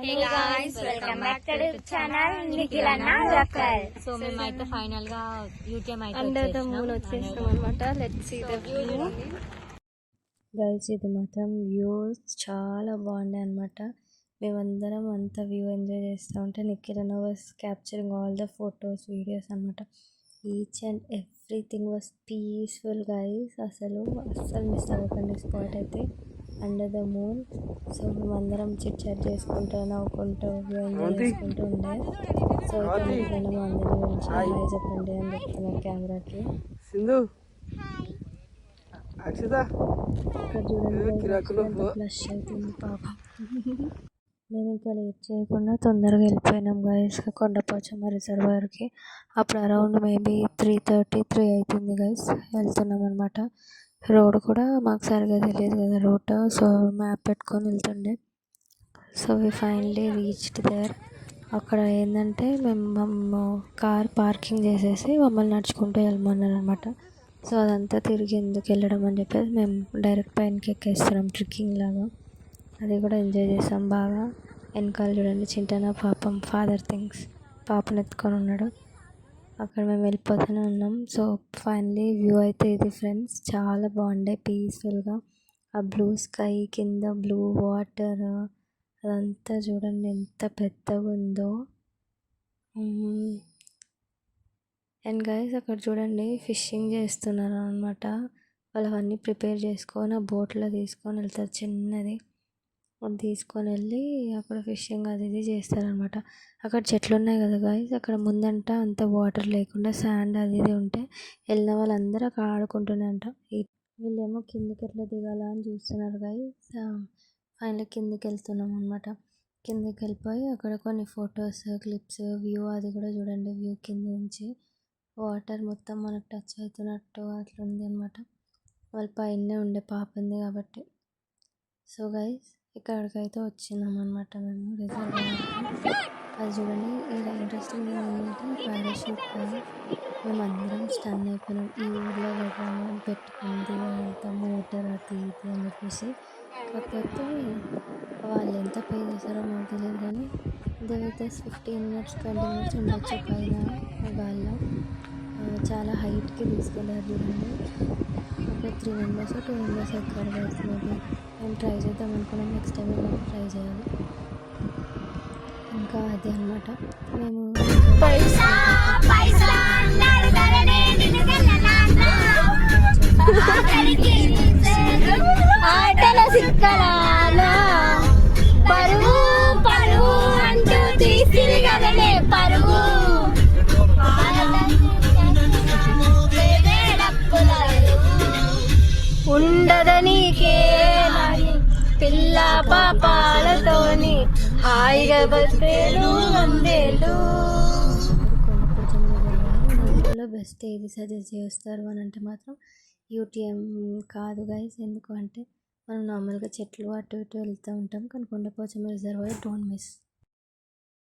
Hey guys, welcome back to the channel Nikhil Anna Local. So మేమైతే final గా UTM అయితే under the moon వచ్చేస్తాం అనమాట. Let's see the view. Guys ఇది మాత్రం వ్యూస్ చాలా బాగుండే అనమాట. మేమందరం అంతా వ్యూ ఎంజాయ్ చేస్తూ ఉంటే నిఖిల్ అన్న was capturing all the photos videos అనమాట. Each and everything was peaceful guys. అస్సలు మిస్ అవ్వకండి స్పాట్ అయితే అండర్ ద మూన్. సో మేమందరం చిట్ చాట్ చేసుకుంటూ నవ్వుకుంటూ వ్యూ ఎంజాయ్ చేసుకుంటూ ఉండే. సో ఇక్కడ నిఖిల్ అన్న మా అందరి గురించి హాయ్ చెప్పండి అని చెప్తున్నారు కెమెరాకి. ఇక్కడ చూడండి ఫ్లష్ అవుతుంది పాపం. మేము ఇంకా లేట్ చేయకుండా తొందరగా వెళ్ళిపోయినాం గైస్ కొండపోచమ్మ రిజర్వాయర్కి. అప్పుడు అరౌండ్ మేబీ 3:30 అవుతుంది గైస్. వెళ్తున్నాం అనమాట. రోడ్ కూడా మాకు సరిగా తెలియదు కదా రూట్, సో మ్యాప్ పెట్టుకొని వెళ్తుండే. So we finally reached there. అక్కడ ఏంటంటే మేము కార్ పార్కింగ్ చేసేసి మమ్మల్ని నడుచుకుంటూ వెళ్ళమన్నారు అనమాట. సో అదంతా తిరిగి ఎందుకు వెళ్ళడం అని చెప్పేసి మేము డైరెక్ట్ పైనకి ఎక్కేస్తున్నాం ట్రెక్కింగ్ లాగా. అది కూడా ఎంజాయ్ చేసాం బాగా. వెనకాల చూడండి చింటన పాపం ఫాదర్ థింగ్స్ పాపను ఎత్తుకొని ఉన్నాడు. అక్కడ మేము వెళ్ళిపోతూనే ఉన్నాం. సో ఫైనలీ వ్యూ అయితే ఇది ఫ్రెండ్స్, చాలా బాగుండే పీస్ఫుల్గా. ఆ బ్లూ స్కై కింద బ్లూ వాటర్ అదంతా చూడండి ఎంత పెద్దగా ఉందో. అండ్ గైస్ అక్కడ చూడండి ఫిషింగ్ చేస్తున్నారు అనమాట. వాళ్ళు అవన్నీ ప్రిపేర్ చేసుకొని ఆ బోట్లో తీసుకొని వెళ్తారు చిన్నది. అది తీసుకొని వెళ్ళి అక్కడ ఫిషింగ్ అది ఇది చేస్తారనమాట. అక్కడ చెట్లు ఉన్నాయి కదా గైస్, అక్కడ ముందంట అంత వాటర్ లేకుండా శాండ్ అది ఇది ఉంటే వెళ్ళిన వాళ్ళందరూ అక్కడ ఆడుకుంటున్నారంట. వీళ్ళేమో కిందికి ఎట్లా దిగాల అని చూస్తున్నారు గైస్. ఫైనల్ కిందికి వెళ్తున్నాం అనమాట. కిందికి వెళ్ళిపోయి అక్కడ కొన్ని ఫొటోస్ క్లిప్స్ వ్యూ అది కూడా చూడండి. వ్యూ కింద నుంచి వాటర్ మొత్తం మనకు టచ్ అవుతున్నట్టు అట్లా ఉంది అనమాట. వాళ్ళ పైనే ఉండే పాప ఉంది కాబట్టి. సో గైస్ ఇక్కడికైతే వచ్చినాం అనమాట మేము రిజర్వాయర్కి. అది చూడండి ఇలా ఇంట్రెస్టింగ్ ఏంటంటే పారాషూట్ మేము అందరం స్టన్ అయిపోయినాం. ఈ ఊళ్ళో వెళ్ళామని పెట్టుకుంది అంత మోటార్ అది ఇది అని చెప్పేసి. కాకపోతే వాళ్ళు ఎంత పే చేశారో మాకు తెలియదు కానీ ఇదైతే 15 minutes 20 minutes ఉండొచ్చు పైన గాల్లో. చాలా హైట్కి తీసుకెళ్ళారు చూడండి. ఒక 3 members 2 members ఎక్కడ వేస్తున్నది. మేము ట్రై చేద్దాం అనుకున్నాం, నెక్స్ట్ టైం మేము ట్రై చేయాలి. ఇంకా అదే అనమాట మేము పరువు పరువు అంటూ తీసిరి కదలే పరువు ఉండదనీకే పిల్ల పాపాలతోని హాయిగా బతేలు వందేలు. బెస్ట్ ఏది సజెస్ట్ చేస్తారు అని అంటే మాత్రం యూటీఎం కాదు గైస్. ఎందుకు అంటే మనం నార్మల్గా చెట్లు అటు ఇటు వెళ్తూ ఉంటాం, కానీ కొండపోచమ్మ రిజర్వాయర్ డోంట్ మిస్.